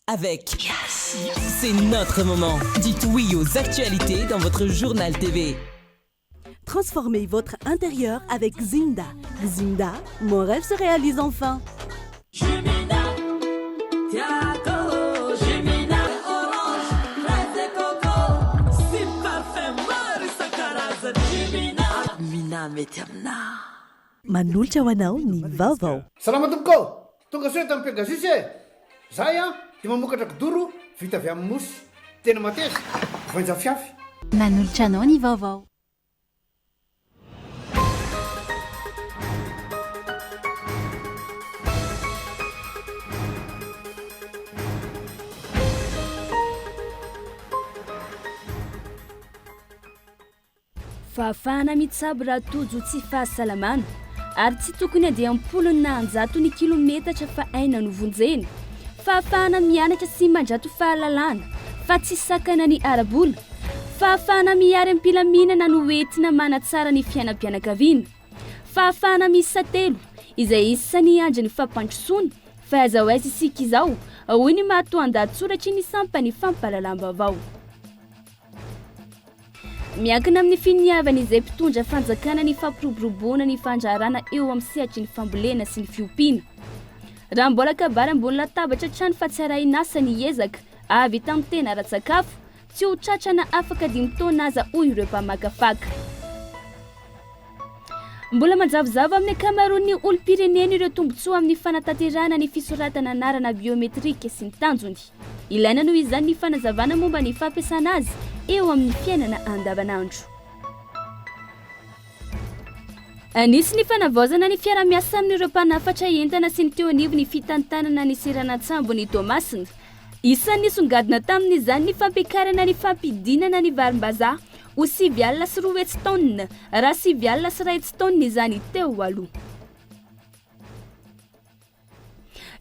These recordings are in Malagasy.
avec. C'est notre moment. Dites oui aux actualités dans votre journal TV. Transformez votre intérieur avec Zinda. Zinda, mon rêve se réalise enfin. Manolotra ho anao ny vaovao. Salama tompoko, tonga soa tamin'ny Pegasus e. Zahay dia mamokatra kidoro vita avy amin'ny mosy. Tena mateza, voanja fiafy. Manolotra anao ny vaovao. Fahafahana mitsabo raha tojo tsy fahasalamana ary tsy tokony ady ampolony na anjato ny kilometatra fa aina no vonjeny. Fahafahana mianatra sy mandrato fahalalana fa tsy sakana ny arabola. Fahafahana miary am-pilaminana no entina manatsara ny fiainam-pianakaviana. Fahafahana miisa telo izay isany andry ny fampandrosoana fa aza ho aiza isika izao hoy ny mahatoan-dahatsoratra ny sampany fampahalalam-baovao. Miankina amin'ny finiavana izay mpitondra fanjakana ny fampiroboroboana ny fandraharana eo amin'ny sehatry ny fambolena sy ny fiompiana. Raha mbola kabary ambony latabatra trano fa tsy arahinasa ny ezaka avy tamin'ny tena ara-tsakafo tsy ho tratrana afaka 5 taona aza hoy ireo mpamakafaka. Mbola manjavozavo amin'ny ankamaroan'ny olom-pirenena ireo tombotsoa amin'ny fanatanterahana ny fisoratana anarana biometrika sy ny tanjony. Ilaina noho izany ny fanazavana momba ny fampiasana azy eo amin'ny fiainana andavanandro. Anisy fanavaozana ny fiara-miasa amin'ireo mpanafatra entana sy ny teo anivo ny fitantanana ny siranantsambo ny Tomasina. Isan'ny songadina tamin'izany ny fampiakarana ny fampidinana ny varim-bazaha ho 7.3 taonina raha 7.1 taonina izany teo aloha.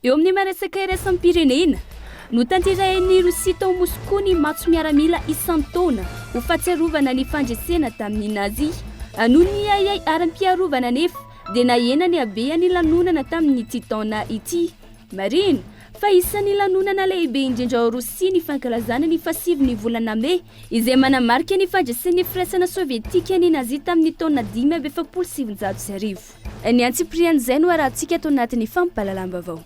Eo amin'ny maresaka iraisam pirenena no tanterahin'ny Rosia tao Moscou ny matso miaramila isan-taona ho fahatsiarovana ny fandresena tamin'ny Nazi. Noho ny ayay aram-piarovana nefa dia nahena ny habeany lanonana tamin'ity taona ity. Marina fa isan'ny lanonana lehibe indrindra ao Rosia ny fankalazana ny fasivy ny volana May izay manamarika ny fandresen'ny firaisana sovietika ny Nazi tamin'ny taona 1970. Ny antsiprian'izay no arahantsika tao anatin'ny fampahalalam-baovao.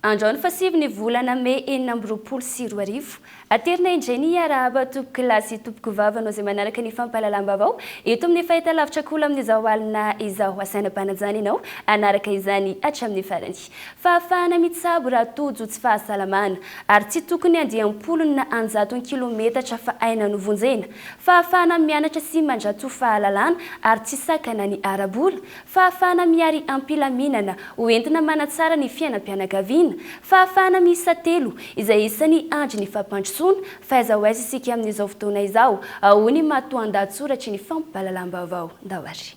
Androany fasivy ny volana May 2024 aterina indreny arahaba tompo kilasy tompoko vavano izay manaraka ny fampahalalam-baovao eto amin'ny fahitalavitra kola amin'izao alina izao asaina-panajana ianao anaraka izany hatramin'ny farany. Fahafahana mitsabo raha tojo tsy fahasalamana ary tsy tokony andiam-polony na anjato kilometatra fa aina no vonjena. Fahafahana mianatra sy mandrato fahalalana ary tsy sakana ny arabola. Fahafahana miary am-pilaminana ho entina manatsara ny fiainam-pianakaviana. Fahafahana miisa telo izay isan'ny andry ny fampandrosoana fa aiza ho aiza isika amin'izao fotoana izao hoy ny mahatoan-dahatsoratra ny fampahalalam-baovao Ndawary.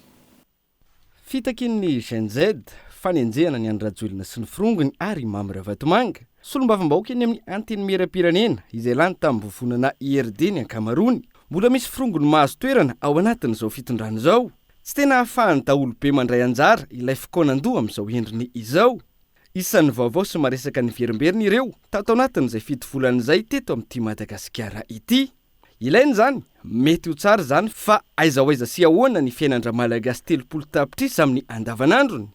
Fitakin'ny Gen Z fanenjehana ny andrajolona sy ny firongony ary Mamy Ravatomanga solombavambahoaka eny amin'ny anteny mera-pirenena izay lany tamin'ny vofonana IRD ny ankamaroany. Mbola misy firongony mahazo toerana ao anatin'izao fitondrana izao. Tsy tena ahafahany daholo be mandray anjara ilay fikonan-doha amin'izao endriny izao. Isan'ny vaovao sy maresaka ny verimberiny ireo tao anatin'izay 7 volana izay teto amin'ity Madagasikara ity. Ilainy zany, mety ho tsara zany fa aiza ho aiza sy ahoana ny fiainandra malagasy 30 tapitrisa amin'ny andavanandrony.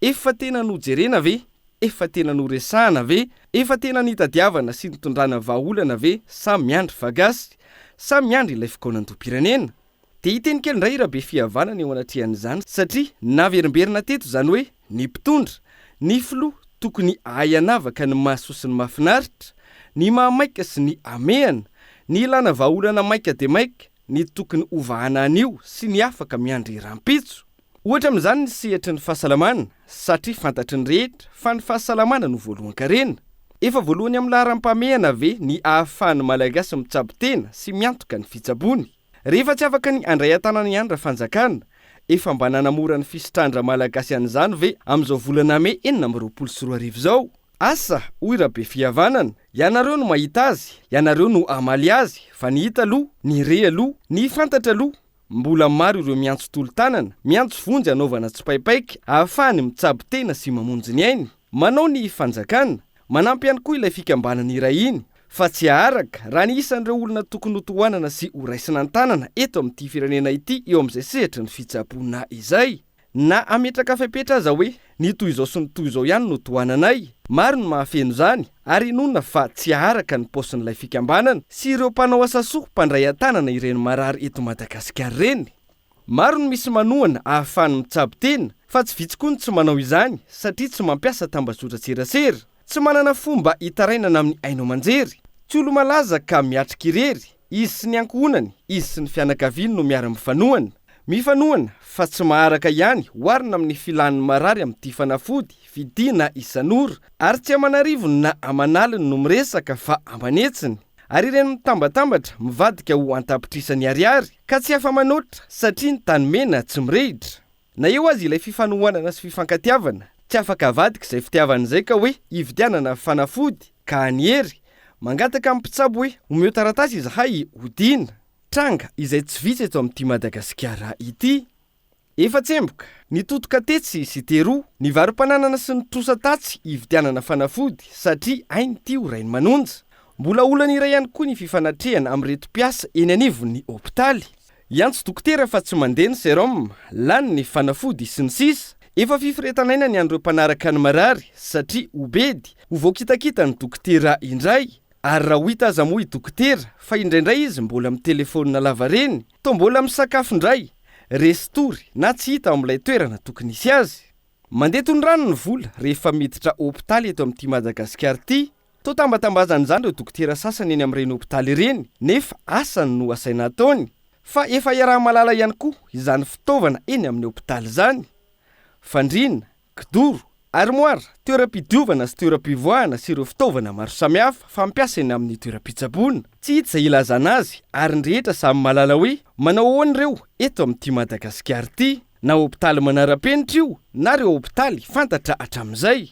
Efa tena nojerena ve? Efa tena noresahana ve? Efa tena nitadiavana sy nitondrana vahaolana ve? Samy miandry vagasy, samy miandry ilay fikonan-doha-pirenena. Dia hiteny kely indray rabe fihavanana eo anatrehan'izany satria naverimberina teto zany hoe ny mpitondra ny filoha tokony ayanavaka ny mahasoa sy ny mahafinaritra, ny mahamaika sy ny amehana, ny ilana vahaolana maika dia maika, ny tokony ovahana anio sy ny afaka miandry rampitso. Ohatra amin'izany ny sehatry ny fahasalamana, satria fantatry ny rehetra fa ny fahasalamana no voalohany-karena. Efa voalohany amin'ny laharam-pamehana ve ny ahafahany malagasy mitsabo tena sy miantoka ny fitsabony. Rehefa tsy afaka ny andray an-tanana ihany raha fanjakana, efa mba nanamora ny fisitrandra malagasy an'izany ve amin'izao volana May 2024 izao. asa hoy rabe fihavanana, ianareo no mahita azy, ianareo no amaly azy, fa ny hita aloha, ny re aloha, ny fantatra aloha. Mbola maro ireo miantso tolo-tanana, miantso vonjy anaovana tsipaipaika, ahafahany mitsabo tena sy mamonjy ny ainy. Manao ny fanjakana, manampy ihany koa ilay fikambanana iray iny, fa tsy aharaka raha ny isan'ireo olona tokony hotohanana sy horaisina an-tanana eto amin'ity firenena ity eo amin'izay sehatra ny fitsaboana izay. Na ametraka fepetra aza hoe ny toy izao sy ny toy izao ihany no tohananay, maro ny mahafeno izany ary inona fa tsy aharaka ny paosin'ilay fikambanana sy ireo mpanao asa soa mpandray an-tanana ireny marary eto Madagasikara reny. Maro ny misy manohana ahafahany mitsabo tena, fa tsy vitsy koa ny tsy manao izany satria tsy mampiasa tambazotra serasera, tsy manana fomba hitarainana amin'ny haino aman-jery, tsy olo malaza ka miatrika irery, izy sy ny ankohonany, izy sy ny fianakaviany no miara-mifanohana. Mifanohana fa tsy maharaka ihany hoarina amin'ny filan'ny marary amin'ity fanafody, fidiana isan'ora, ary tsy amanarivony na amanaliny no miresaka fa amanetsiny. Ary ireny mitambatambatra mivadika ho antapitrisany ariary, ka tsy afa-manoatra satria ny tany mena tsy mirehitra. Na eo azy ilay fifanohanana sy fifankatiavana, tsy afaka avadika izay fitiavana izay ka hoe hividianana fanafody ka anyhery, mangataka amin'ny mpitsabo hoe omeo taratasy izahay hodiana. Tranga izay tsy vitsy eto amin'ity Madagasikara ity. Efa tsemboka, ny totoka-tetsy sy teroa, ny varom-pananana sy ny trosa-tatsy hividianana fanafody satria ainy ity ho rainy manonja. Mbola olana iray ihany koa ny fifanatrehana amin'ny retom-piasa eny anivon'ny hôpitaly. Iantso dokotera fa tsy mandeha ny sérum, lany ny fanafody sy ny sisa. Efa fifiretanaina ny an'ireo mpanaraka ny marary satria obedy ho voakitakita ny dokotera indray. Ary raha ho hita aza moa i dokotera fa indraindray izy mbola amin'ny telefonina lava reny, toa mbola misakafo indray, restory na tsy hita amin'ilay toerana tokony hisy azy. Mandeha tony rano ny vola rehefa miditra hôpitaly eto amin'ity Madagasikara ity. Toa tambatambazana izany ireo dokotera sasany eny amin'ireny hôpitaly ireny, nefa asany no asaina ataony. Fa efa iaraha-malala ihany koa izany fitaovana eny amin'ny hôpitaly izany. Fandriana, kidoro, armoara, toeram-pidiovana sy toeram-pivoahana sy ireo fitaovana maro samihafa fampiasa eny amin'ny toeram-pitsaboana. Tsy hita izay ilazana azy ary ny rehetra samy malala hoe manao ahoana ireo eto amin'ity Madagasikara ity, na hôpitaly manara-penitra io na ireo hôpitaly fantatra hatramin'izay.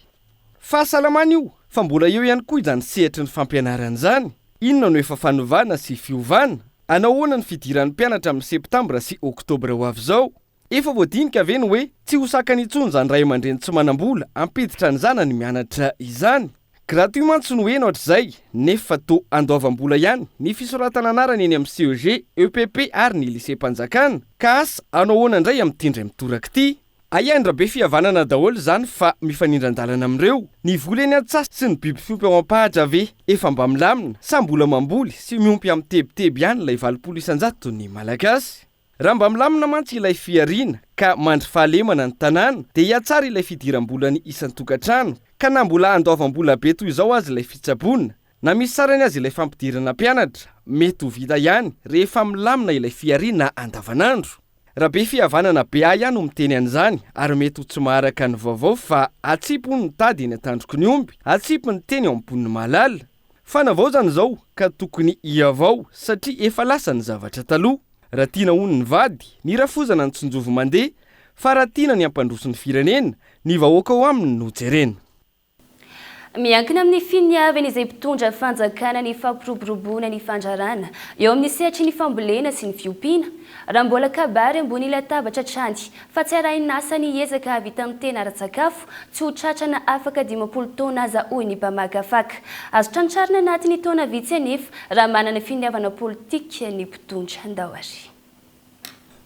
Fahasalamana io, fa mbola eo ihany koa izany sehatry ny fampianarana izany. Inona no efa fanovana sy fiovana? Anao ahoana ny fidiran'ny mpianatra amin'ny septambra sy oktobra ho avy izao? Efa voadinika ve ny hoe tsy ho sakany intsony izany ray aman-dreny tsy manam-bola ampiditra ny zanany mianatra izany? Gratuit mantsy no heno ohatr'izay, nefa toa andoavam-bola ihany ny fisoratana anarana eny amin'ny CEG, EPP ary ny lycée-mpanjakana. Ka asa anao ahoana indray amin'ity indray mitoraka ity? Aiandrabe fihavanana daholo izany fa mifanindran-dalana amin'ireo. Ny vola eny an-tsasy sy ny biby fiompy ao am-pahatra ve efa mba milamina sa mbola mamboly sy miompy amin'ny tebiteby ihany ilay 20 isan-jato ny malagasy. Raha mba milamina mantsy ilay fiariana ka mandry fahalemana ny tanàna dia hiatsara ilay fidiram-bola ny isan-tokantrano, ka na mbola andoavam-bola be toy izao azy ilay fitsaboana, na misy sarany azy ilay fampidirana mpianatra, mety ho vita ihany rehefa milamina ilay fiariana andavanandro. Raha be fihavanana be ihany no miteny an'izany ary mety ho tsy maharaka ny vaovao fa atsipo ny tady eny an-tandroky ny omby, atsipo ny teny ao am-pon'ny mahalala. Fa navao zany izao ka tokony hiavao satria efa lasa ny zavatra taloha. Raha tiana hono ny vady, ny rafozana ny tsonjovo mandeha, fa raha tiana ny ampandroso ny firenena, ny vahoaka ao aminy no jerena. Miankina amin'ny finiavana izay mpitondra fanjakana ny fampiroboroboana ny fandrarana eo amin'ny sehatry ny fambolena sy ny fiompiana, raha mbola kabary ambony latabatra trany fa tsy arahinasa ny ezaka havita amin'ny tena ara-tsakafo tsy ho tratrana afaka 20 taona aza hoy ny mpamakafaka. Azo tranitrarina anatin'ny taona vitsy anefa raha manana finiavana politika ny mpitondra andao-ary.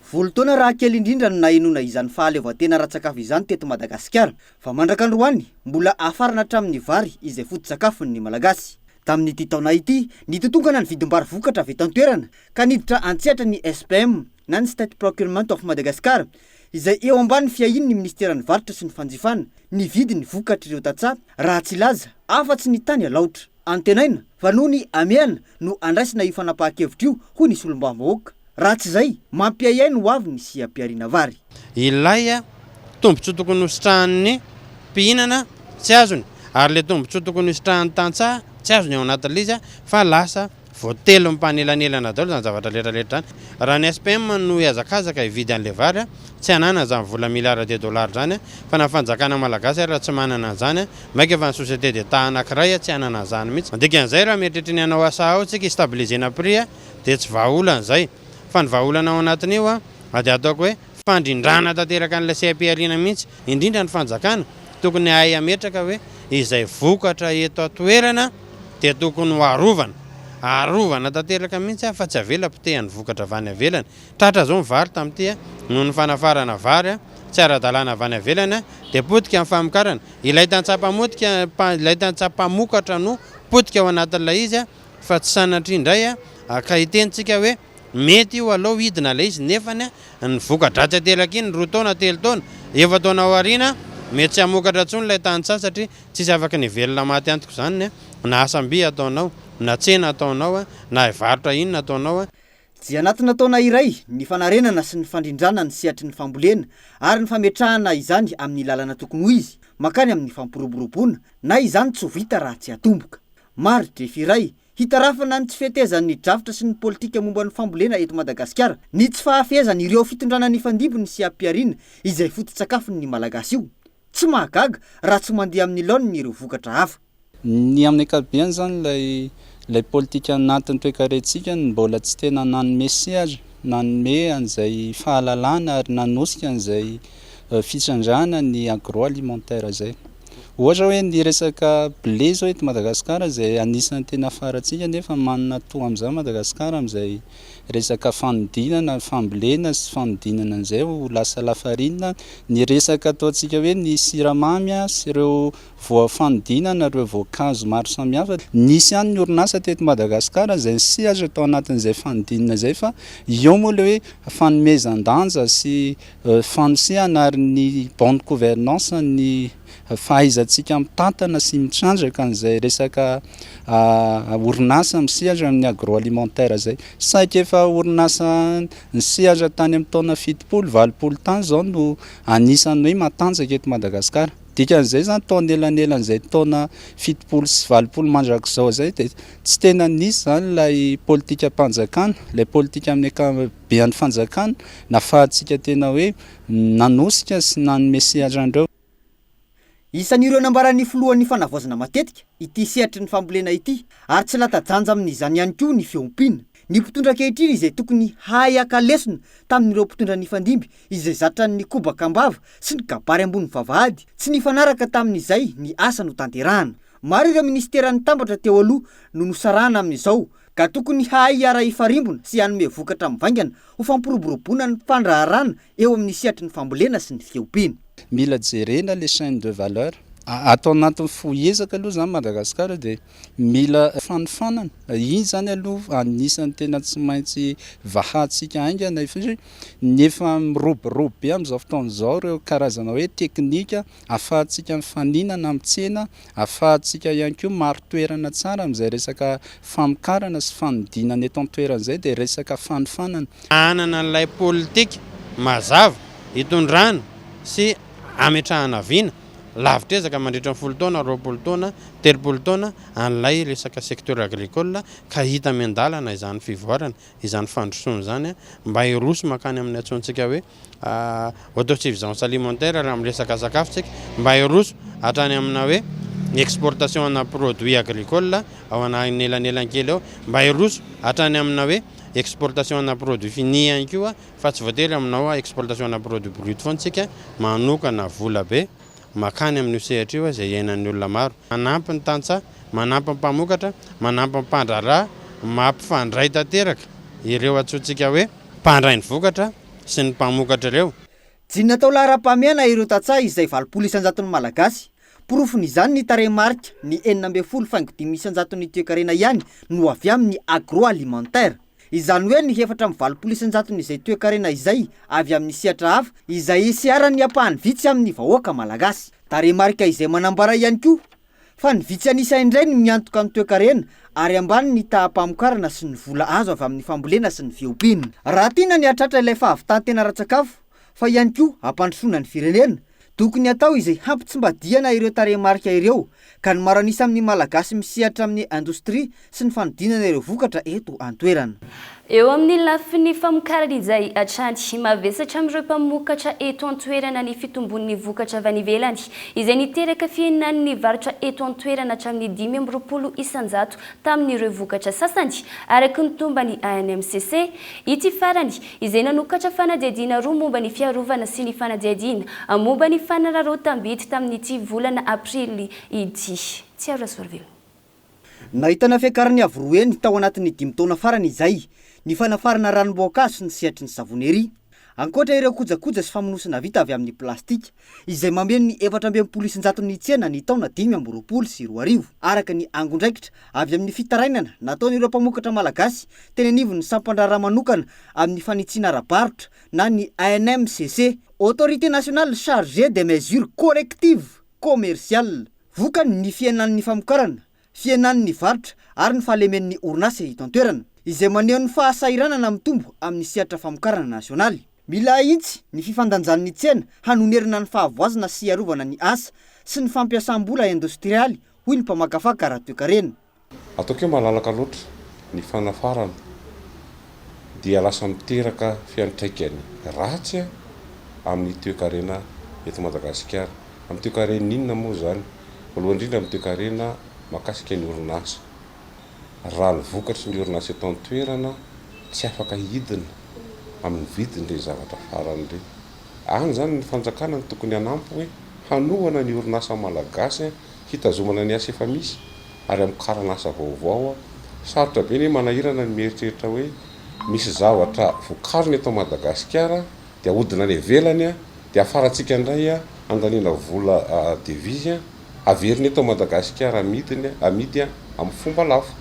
Volo taona raha kely indrindra no nahinona izany fahaleovan-tena ara-tsakafo izany teto Madagasikara, fa mandrak'androany mbola afarana hatramin'ny vary izay foto-tsakafon'ny malagasy. Tamin'ity taona ity, nitotongana ny vidim-bary vokatra avy eto an-toerana ka niditra antsehatra ny SPM na ny State Procurement of Madagascar izay eo ambany fiahin'ny ministeran'ny varotra sy ny fanjifana ny vidiny vokatra ireo tatsa raha tsy laza afa-tsy ny tany alaotra. Antenaina fa noho ny amiana no andraisina io fanapahan-kevitra io hoy ny solombavam-bahoaka. Raha tsy izay mampiahiahy no avy ny sy ampiarina vary. Ilay tombotsoa tokony hositrahan'ny mpihinana tsy azony, ary le tombotsoa tokony hositrahan'ny tantsaha tsy azony ao anatin'ilay izy fa lasa voatelo mimpanelanelana daholo zany zavatra letraletra zany raha ny SPM no hiazakazaka hividy an'le vary tsy anana zany vola milliard de dollars zany fa na fanjakana malagasy raha tsy manana zany maika fa ny société d'État anankiray tsy anana zany mihitsy dikan'izay raha mieritritra ny anao asa ao tsika stabilisena prix dia tsy vahaolana zay fa ny vahaolana ao anatiny io dia ataoko hoe fandrindrana tanteraka an'ilay CPR-na mihitsy indrindra ny fanjakana tokony hay ametraka hoe izay vokatra eto atoerana dia tokony ho arovana tanteraka mihitsy fa tsy avela pitehany vokatra avany avelany tratra zao mivary tamin'ity noho ny fanafarana vary tsy ara-dalàna avany avelany dia potika amin'ny famokarana ilay tantsampamokatra no potika ao anatin'ilay izy fa tsy sanatry indray ka hitentsika hoe mety io alao hidina ilay izy nefany ny vokadratsy ateraka iny 2 taona 3 taona efa taona ao ariana mety tsy hamokatra ntsony ilay tantsa satria tsisy afaka ny velona maty antoko zany na asam-by ataonao na tsena ataonao na hivarotra inona ataonao dia anatina taona iray ny fanarenana sy ny fandrindrana ny sehatry ny fambolena ary ny fametrahana izany amin'ny lalana tokony ho izy makany amin'ny fampiroboroboana na izany tsy ho vita raha tsy atomboka maro drefiray hitarafana ny tsy fihetezan'ny drafitra sy ny politika momba ny fambolena eto Madagasikara ny tsy fahafezany ireo fitondrana ny fandibony sy ampiarina izay foto-tsakafony malagasy io tsy mahagaga raha tsy mandeha amin'ny laoniny ireo vokatra hafa ny amin'ny ankapobeny zany lay politika anatin'ny toekarentsika mbola tsy tena nanome sehatra nanome an'izay fahalalana ary nanosika an'izay fitsandrana ny agroalimentaire zay ohatra hoe ny resaka blé zao eto Madagasikara zay anisan'ny tena faratsika nefa manana toa amin'izay Madagasikara amin'izay resaka fanodinana fambolena sy fanodinana an'izay ho lasa lafarinina ny resaka ataontsika hoe ny siramamy sy ireo voafanodinana ireo voankazo maro samihafa nisy ihany ny orinasa teto Madagasikara zay sehatra atao anatin'izay fanodinana zay fa eo moa le hoe fanomezan-danja sy fanosehana ary ny bonne gouvernance ny fahaizantsika mitantana sy mitrandraka an'izay resaka orinasa misehatra amin'ny agroalimentaire zay saika efa orinasa ny sehatra tany amin'ny taona 70-80 tany zao no anisany hoe matanjaka eto Madagasikara dikan'izay zany taona elanelan'izay taona 70 sy 80 mandrak'izao zay dia tsy tena nisy zany lay politika mpanjakana lay politika amin'ny ankamabean'ny fanjakana nafahantsika tena hoe nanosika sy nanome sehatra andreo. Isan'ireo nambaran'ny filohan'ny fanavaozana matetika ity sehatry ny fambolena ity ary tsy latadanja amin'izany ihany koa ny feom-pina ny mpitondra ankehitriny izay tokony hay akalesona tamin'ireo mpitondra ny fandimby izay zatran'ny kobakambava sy ny kabary ambony vavahady tsy ny fanaraka tamin'izay ny asa no tanterahana maro ireo ministera nitambatra teo aloha no nosarana amin'izao ka tokony hay ara ifarimbona sy hanome vokatra mivaingana ho fampiroboroboana ny fandraharana eo amin'ny sehatry ny fambolena sy ny feom-pina. Mila jerena les chaînes de valeur atao anatin'ny foezaka aloha zany Madagasikara dia mila fanofanana iny zany aloha anisan'ny tena tsy maintsy vahatsika aingana nefa miroborobo be amin'izao fotoan'izao ireo karazana hoe teknika ahafahantsika mifaninana amin'ny tsena ahafahantsika ihany koa maro toerana tsara amin'izay resaka famokarana sy fanodinana eto an-toeran'izay dia resaka fanofanana anana n'ilay politika mazava hitondrana sy ametrahana viana lavitra ezaka mandritra 10 taona 20 taona 30 taona an'ilay resaka secteur agricole ka hita miandalana izany fivoarana izany fandrosoana zany mba hiroso makany amin'ny atsontsika hoe autosuffisance alimentaire raha amin'ny resaka sakafotsika mba hiroso hatrany amina hoe exportation na produit agricole ao ananelanelankely ao mba hiroso hatrany amina hoe exportation na produit fini ihany koa fa tsy voatery aminao exportation na produit brut fontsika manokana vola be makany amin'ny sehatra io izay iainan'ny olona maro manampy ny tantsa manampy ny mpamokatra manampy ny mpandrarà mampifandray tanteraka ireo atsontsika hoe mpandray ny vokatra sy ny mpamokatra ireo tsy natao lahara-pamiana ireo tantsaha izay 900 malagasy porofony izany ny tarehimarika ny 9.5 toekarena ihany no avy amin'ny agroalimentaire izany hoe ny 7.9 izay toekarena izay avy amin'ny sehatra hafa izay seharany apahany vitsy amin'ny vahoaka malagasy tarehimarika izay manambara ihany koa fa ny vitsy anisa indray ny miantoka ny toekarena ary ambany ny taham-pamokarana sy ny vola azo avy amin'ny fambolena sy ny feom-pina raha tiana ny atratra ilay fahavitantena ra-tsakafo fa ihany koa ampandrosoana ny firenena tokony atao izay hampitsimbadiana ireo tarehimarika ireo ka ny maro anisa amin'ny malagasy misehatra amin'ny indostria sy ny fanodinana ireo vokatra eto an-toerana. Eo amin'ny lafiny famokarana izay hatrany mavesatra amin'ireo mpamokatra eto an-toerana ny fitombon'ny vokatra avy any ivelany izay niteraka fihenan'ny varotra eto an-toerana hatramin'ny 520 isanjato tamin'ireo vokatra sasany araka ny tomba ny ANMCC. Ity farany izay nanokatra fanadihadiana roa momba ny fiarovana sy ny fanadihadiana momba ny fanararotam-bidy tamin'ity volana aprily ity. Tsiaro Rasoarvelo. Nahitana fiakarany avoroeny tao anatin'ny 5 taona farany izay ny fanafarana ranom-boankazo sy ny sehatry ny savonery. Ankoatra ireo kojakoja sy famonosana vita avy amin'ny plastika izay mameno ny 420 isanjato ny tsena ny taona 2020 sy 2020 araka ny angondraikitra avy amin'ny fitarainana nataon'ireo mpamokatra malagasy teny anivon'ny sampandrara manokana amin'ny fanitsiana ara-barotra na ny ANMCC, Autorité nationale chargée des mesures correctives commerciales. Vokany ny fihenan'ny famokarana, fihenan'ny varotra ary ny fahalemen'ny orinasa eto an-toerana izay maneho ny fahasairanana mitombo amin'ny sehatra famokarana nasionaly. Mila itsy ny fifandanjan'ny tsena hanonerana ny fahavoazana sy arovana ny asa sy ny fampiasam-bola industrialy hoy ny mpamakafaka raha toekarena. Ataoko malalaka loatra ny fanafarana dia lasa miteraka fiantraikany ratsy amin'ny toekarena eto Madagasikara. Amin'ny toekarena inona moa zany? Voalohany indrindra amin'ny toekarena makasika ny orinasa. Raha ny vokatry ny orinasa eto an-toerana tsy afaka hidina amin'ny vidiny le zavatra farany le. Any zany ny fanjakana ny tokony hanampy hoe hanohana ny orinasa malagasy hitazomana ny asa efa misy ary amkarana asa vaovao. Sarotra be ny manahirana ny mieritreritra hoe misy zavatra vokariny eto Madagasikara dia ahodina any ivelany dia afaratsika indray andaniana vola devise averiny eto Madagasikara amidy amin'ny fomba lafo.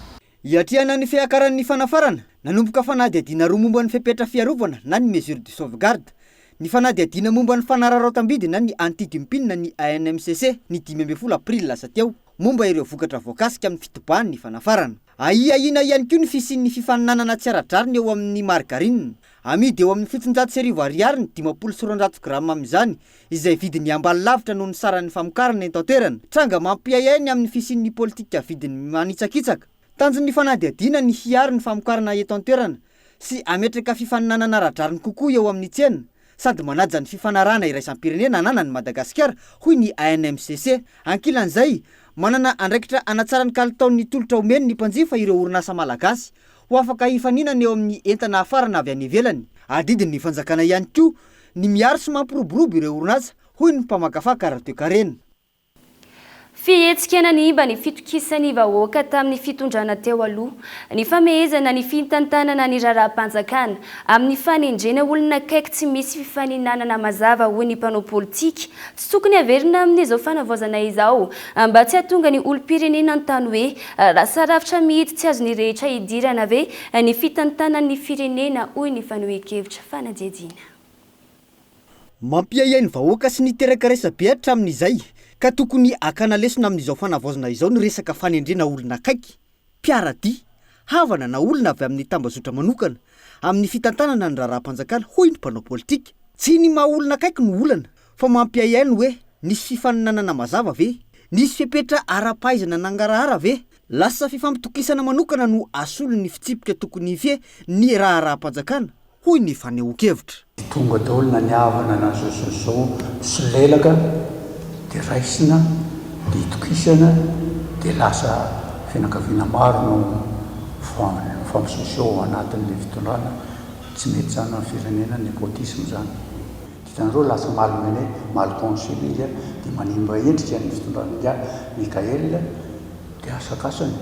Iatriana ny fiakaran'ny fanafarana nanomboka fanadihadiana roa momba ny fepetra fiarovana na ny mesure de sauvegarde, ny fanadihadiana momba ny fanararotam-bidy na ny antidumping ny ANMCC ny 15 aprily lasa teo momba ireo vokatra voakasika amin'ny fitobahan'ny fanafarana. Aina ihany koa ny fisian'ny fifaninanana tsy ara-drariny eo amin'ny margarine. Amidy eo amin'ny 790 ariary ny 50 sy 200 gramma amin'izany izay vidiny ambany lavitra noho ny saran'ny famokarana eto an-toerana. Tranga mampiayainy amin'ny fisian'ny politika vidiny manitsakitsaka. Tanjon'ny fanadihadiana ny hiary ny famokarana eto an-toerana sy ametraka fifaninanana ara-drariny kokoa eo amin'ny tsena sady manaja ny fifanarana iraisam-pirenena ananany Madagasikara hoy ny ANMCC. Ankilan'izay manana andraikitra anatsarany kalitaon'ny tolotra omeny ny mpanjifa ireo orinasa malagasy ho afaka hifaninana eo amin'ny entana afarana avy any ivelany. Adidiny ny fanjakana ihany koa ny miaro sy mampiroborobo ireo orinasa hoy ny mpamakafaka raha toekarena. Fihetsika ny mba ny fitokisany vahoaka tamin'ny fitondrana teo aloha, ny famehezana ny fitantanana ny raharaham-panjakana amin'ny fanendrena olona akaiky tsy misy fifaninanana mazava hoy ny mpanao politika, tsy tokony averina amin'izao fanavaozana izao mba tsy hahatonga ny olom-pirenena antany hoe raha sarafitra mihitsy tsy azony rehetra hidirana ve ny fitantanan'ny firenena hoy ny fanehoan-kevitra fanadihadiana. Mampiayainy vahoaka sy niteraka resabe hatramin'izay ka tokony akana lesona amin'izao fanavaozana izao ny resaka fanendrena olona akaiky, mpiaradia, havana na olona avy amin'ny tambazotra manokana amin'ny fitantanana ny raharaham-panjakana hoy ny mpanao politika. Tsy ny maha olona akaiky no olana fa mampiayainy hoe nisy fifaninanana mazava ve, nisy fepetra ara-pahaizana nangarahara ve, lasa fifampitokisana manokana no asolo ny fitsipika tokony ifie ny raharaham-panjakana hoy ny fanehoan-kevitra. Tonga daolona ny havana na zao sy lelaka dia raisina, dia itokisana, dia lasa fianakaviana maro no fampisoseho anatin'ilay fitondrana tsy mety zany amin'ny firenena ny nepotisme zany. Dikan'izao lasa malomene malconseli dia manimba endrika ny fitondrana dia Mikael dia asakasany.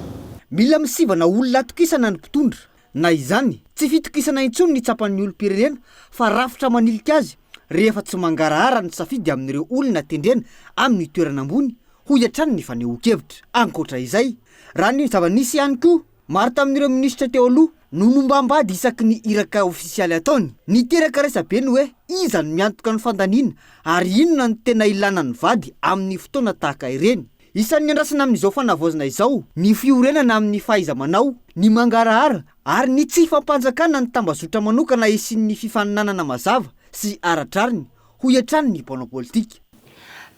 Mila misivana olona atokisana ny mpitondra. Na izany tsy fitokisana intsony ny tsapan'ny olom-pirenena fa rafitra manilika azy rehefa tsy mangarahara ny safidy amin'ireo olona tendrena amin'ny toerana ambony hoy hatrany ny fanehoan-kevitra. Ankoatra izay, raha ny zava-nisy ihany koa maro tamin'ireo minisitra teo aloha no mombambady isaky ny iraka ofisialy ataony. Niteraka resabeny hoe iza no miantoka ny fandaniana ary inona ny tena ilana ny vady amin'ny fotoana tahaka ireny. Isan'ny andrasana amin'izao fanavaozana izao ny fiorenana amin'ny fahaiza-manao, ny mangarahara ary ny tsy fampanjakana ny tambazotra manokana isin'ny fifaninanana mazava sy ara-drariny hoy hatrany ny mpanao politika.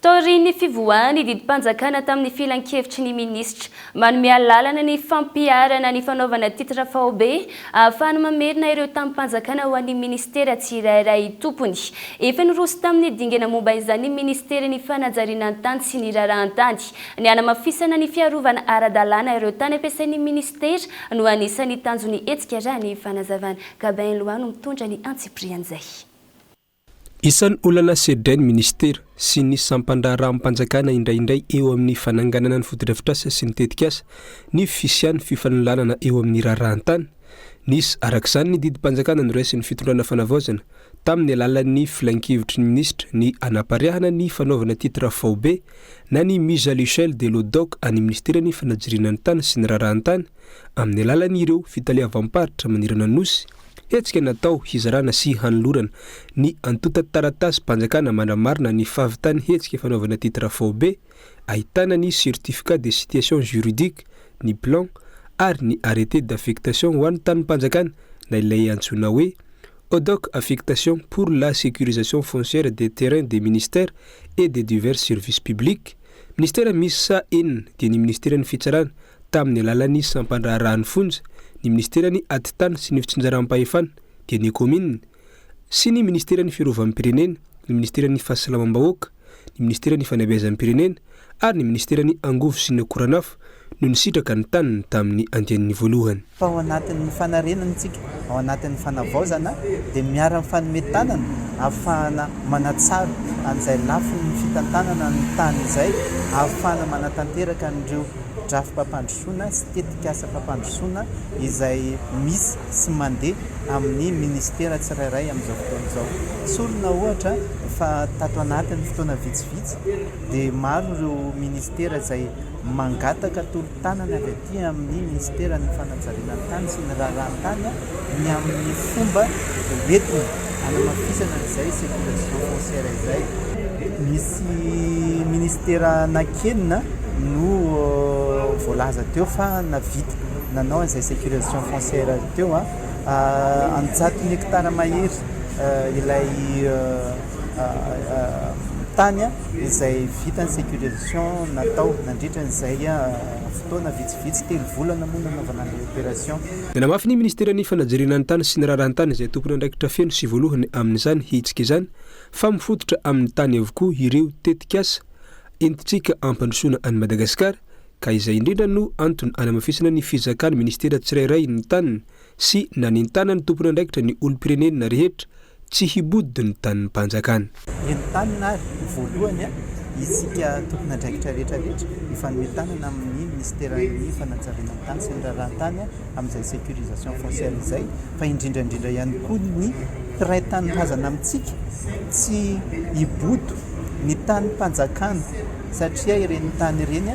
Taorian'ny fivoahany didimpanjakana tamin'ny filan-kevitry ny minisitra manome lalana ny fampiarana ny fanaovana titra faobe ahafahana mamerina ireo tamin'ny mpanjakana ho an'ny ministera tsirairay tompony. Efa niroso tamin'ny dingana momba izany ny ministera ny fanajariana ny tany sy ny rarahantany. Ny hanamafisana ny fiarovana ara-dalàna ireo tany ampiasain'ny ministera no anisan'ny tanjony hetsika raha ny fanazavana. Gabain Loano mitondra ny antsiprian'izay. Isan'ny olana sedrainy ministera sy ny sampandraraha-mpanjakana indraindray eo amin'ny fananganana ny fotodrafitrasa sy ny tetikasa ny fisian'ny fifanololanana eo amin'ny rarahantany. Nisy arak'izany ny didimpanjakana noraisin'ny fitondrana fanavaozana tamin'ny alalan'ny filan-kevitry ny ministra ny anapariahana ny fanaovana titra faobe na ny mise à l'échelle de l'ODOC any ministera ny fanajiriana ny tany sy ny rarahantany amin'ny alalan'ireo fitaliavam-paritra manirana nosy. Hetsika natao hizarana sy hanolorana ny antota taratasy mpanjakana manamarina ny fahavitany hetsika fanaovana titra faobe, ahitana ny certificat de situation juridique, ny plan ary ny arrêté d'affectation ho an'ny tany mpanjakana na ilay antsoina hoe ODOC affectation pour la sécurisation foncière des terrains des ministères et des divers services publics. Ministera misy sa enina dia ny ministera ny fitsarana tamin'ny alalan'ny sampandraharahany fonja, ny ministera ny atitany sy ny fitsinjaram-pahefana dia ny commune sy ny ministera ny fiarovam-pirenena, ny ministera ny fahasalamam-bahoaka, ny ministera ny fanabeazam-pirenena ary ny ministera ny angovo sy ny koranafo no nisitraka ny taniny tamin'ny andian'ny voalohany. Fa ao anatin'ny fanarenana tsika, ao anatin'ny fanavaozana dia miara fanometanana ahafahana manatsara an'izay lafin'ny fitantanana ny tany izay, ahafahana manatanteraka an'ireo drafim-pampandrosoana sy tetikasa fampandrosoana izay misy sy mandeha amin'ny ministera tsirairay amin'izao fotoana izao. Solona ohatra fa tato anatin'ny fotoana vitsivitsy dia maro ireo ministera izay mangataka tolo-tanana avy aty amin'ny ministera ny fanajariana ny tany sy ny rarahantany ny amin'ny fomba entina hanamafisana izay sécurisation foncière izay. Misy ministera anankenina no voalaza teo fa navita nanao an'izay sécurisation foncière teo an-jaton'ny hektara mahery ilay tany izay vitany sécurisation natao nandritra n'izay fotoana vitsivitsy 3 volana moa nanaovana ny opération. Dia namafy ny ministera ny fanajariana ny tany sy ny rarahantany izay tompony andraikitra feno sy voalohany amin'izany hitsika izany fa mifototra amin'ny tany avokoa ireo tetikasa entitsika ampandrosoana any Madagasikara ka izay indrindra no antony hanamafisana ny fizakany ministera tsirairay ny taniny sy nanintana ny tompony andraikitra ny olom-pirenena rehetra tsy hibody ny tanin'ny mpanjakana. Entanina voalohany isika tompony andraikitra rehetrarehetra ifanometanana amin'ny ministera ny fanajariana ny tany sy ny rarahantany amin'izay sécurisation foncière izay, fa indrindrandrindra ihany koa ny mpiraitany hazana amintsika tsy hibodo ny tany mpanjakana satria ireny tany ireny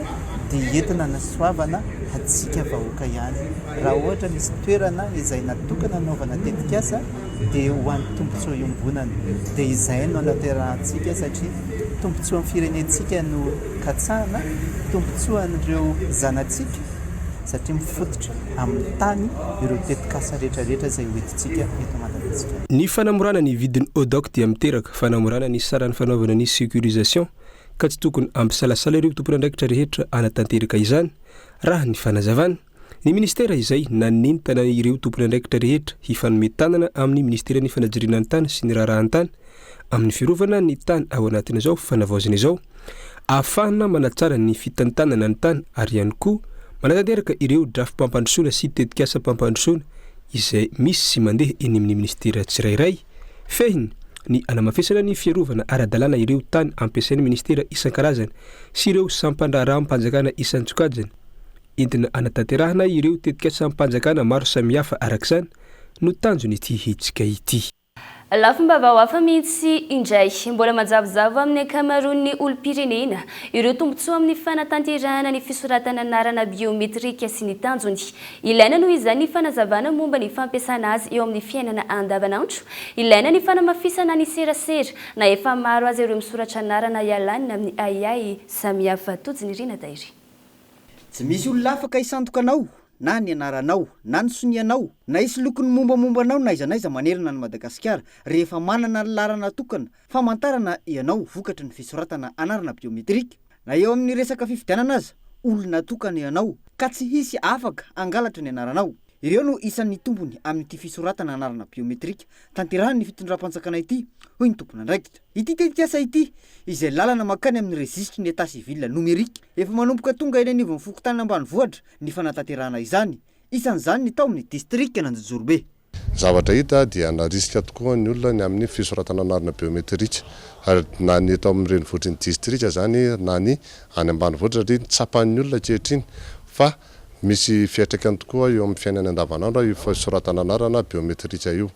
dia entina nasoavana atsika vahoaka ihany. Raha ohatra misy toerana izay natokana anaovana tetikasa dia ho an'ny tombontsoa iombonana dia izay no anaterantsika satria tombontsoan'ny firenentsika no katsahana, tombontsoan'ireo zanatsika satria mifototra amin'ny tany ireo tetikasa rehetrarehetra izay hoentintsika eto Madagasikara. Ny fanamorana ny vidin'ny ODOC dia miteraka fanamorana ny sarany fanaovana ny sécurisation ka tsy tokony ampisalasala ireo tompony andraikitra rehetra anatanteraka izany. Raha ny fanazavana, ny ministera izay nanentana ireo tompony andraikitra rehetra hifanometanana amin'ny ministera ny fanajiriana ny tany sy ny rarahantany amin'ny fiarovana ny tany ao anatin'izao fanavaozana izao, ahafahana manatsara ny fitantanana ny tany ary ihany koa manatanteraka ireo drafim-pampandrosoana sy tetikasa-pampandrosoana izay misy sy mandeha eny amin'ny ministera tsirairay. Fehiny ny hanamafisana ny fiarovana ara-dalàna ireo tany ampiasain'ny ministera isan-karazany sy ireo sampandraraha-mpanjakana isan-tsokajany entina anatanterahana ireo tetikasa-mpanjakana maro samihafa arak'izany no tanjony ity hetsika ity. Lafim-baovao hafa mihitsy indray mbola manjavozavo amin'ny ankamaroan'ny olom-pirenena ireo tombontsoa amin'ny fanatanterahana ny fisoratana anarana biometrika sy ny tanjony. Ilaina noho izany ny fanazavana momba ny fampiasana azy eo amin'ny fiainana andavanandro. Ilaina ny fanamafisana ny serasera na efa maro azy ireo misoratra anarana ialana amin'ny AI samihafa totsy ny rina dairy. Tsy misy olona afaka isantoka anao na ny anaranao na ny sonianao na isy lokony mombamombanao na izanaiza manerina ny Madagasikara rehefa manana ny lalana tokana famantarana ianao vokatry ny fisoratana anarana biometrika na eo amin'ny resaka fifidianana aza olona tokana ianao ka tsy hisy afaka angalatra ny anaranao. Ireo no isan'ny tombony amin'ity fisoratana anarana biometrika tanterahan'ny fitondram-panjakana ity hoy ny tompona andraikitra. Ity tetikasa ity izay lalana makany amin'ny registre ny état civil numérique efa manomboka tonga eny anivon'ny fokontany ambanivohitra ny fanatanterahana izany. Isan'izany ny tao amin'ny district n'Anjozorobe. Zavatra hita dia narisika tokoa ny olona ny amin'ny fisoratana anarana biometrika na ny eto amin'ny renivohitry ny district zany na ny any ambanivohitra satria tsapan'ny olona ankehitriny fa misy fiatraikany tokoa eo amin'ny fiainana andavanandro io fisoratana anarana biometrika io.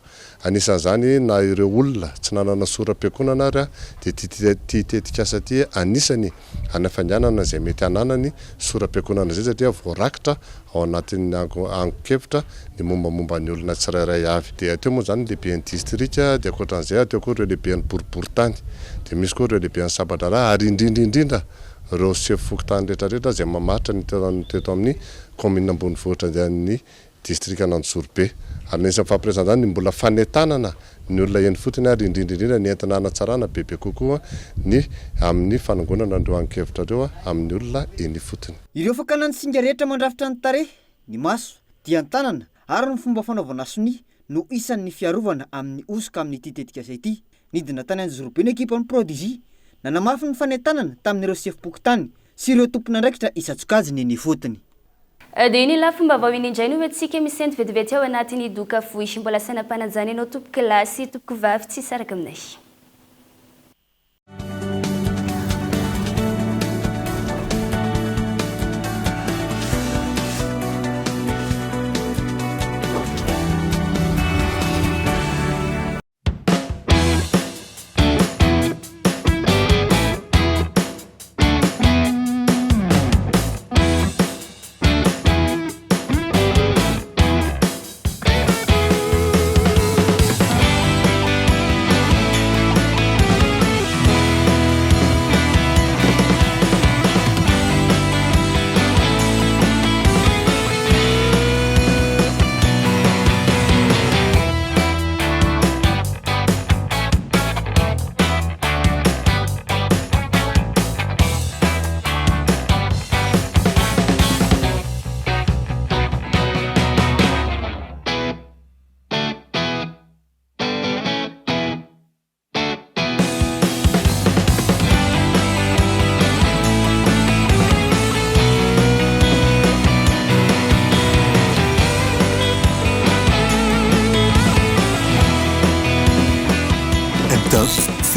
Anisan'izany na ireo olona tsy nanana soram-piakonana ary dia ity tetikasa ity anisany anafanjanana izay mety hananany soram-piakonana izay satria voarakitra ao anatin'ny ankevitra ny mombamomba ny olona tsirairay avy. Dia teo moa zany lehiben'ny distrika dia ankoatran'izay ateo koa ireo lehiben'ny boriboritany dia misy koa ireo lehiben'ny Sabadrara ary indrindra ireo sefo fokontany rehetrarehetra izay mamaritra ny teto amin'ny commune ambonivohitra ny distrika n'Anjozorobe. Ary nisy fampiresana zany mbola fanetanana ny olona eny fotony ary indrindra ny entina hanatsarana bebe kokoa ny amin'ny fanangonana andreo ankevitra reo amin'ny olona eny fotony. Ireo fakana ny singa rehetra mandrafitra ny tarehy, ny maso, dia ny tanana ary ny fomba fanaovana soni no isan'ny fiarovana amin'ny osoka amin'ity tetikasa ity. Nidina tany Anjozorobe ny ekipa ny Prodigy nanamafy ny fanetanana tamin'ireo sefo-pokotany sy ireo tompona andraikitra isatsokajiny eny fotony. Dia iny lafomba vao iny indray no antsika misy vetivety ao anatin'ny doka vohisy mbola sainam-panajana ianao tompoko lahy sy tompoko vavy tsy saraka aminay.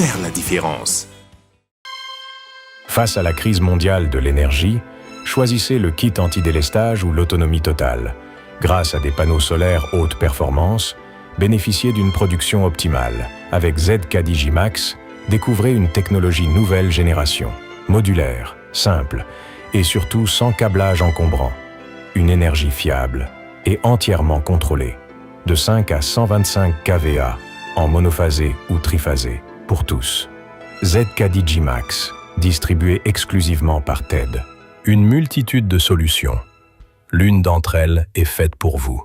Faire la différence. Face à la crise mondiale de l'énergie, choisissez le kit anti-délestage ou l'autonomie totale. Grâce à des panneaux solaires haute performance, bénéficiez d'une production optimale. Avec ZK-Digimax, découvrez une technologie nouvelle génération, modulaire, simple et surtout sans câblage encombrant. Une énergie fiable et entièrement contrôlée. De 5 à 125 kVA, en monophasé ou triphasé, pour tous. ZK-Digimax, distribué exclusivement par TED. Une multitude de solutions. L'une d'entre elles est faite pour vous.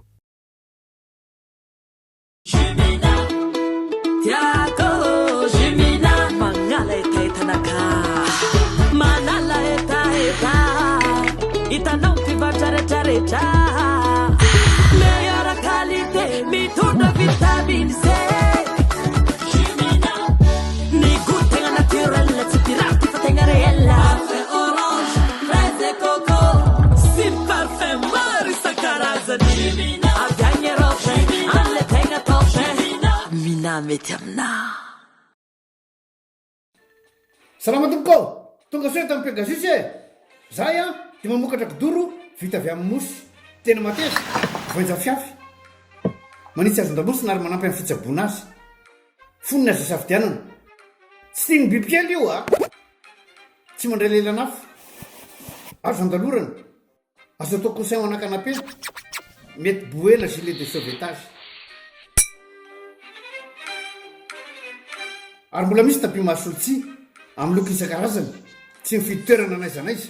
Salama tompoko, tonga soa tamin'ny Pegasus e. Zahay dia mamokatra kidoro vita avy amin'ny mosy. Tena mateza, voanja fiafy. Manitsy azon-damosina ary manampy amin'ny fitsaboana azy. Fonina azy safidianana. Tsy tiany bibikely io tsy mandray lelanafo. Azo andalorana. Azo atao coussin ao ana-canapé. Mety boela gilet de sauvetage. Ary mbola misy tapis masolitsy amin'ny loko isan-karazany, tsy mifidy toerana n'aiza n'aiza.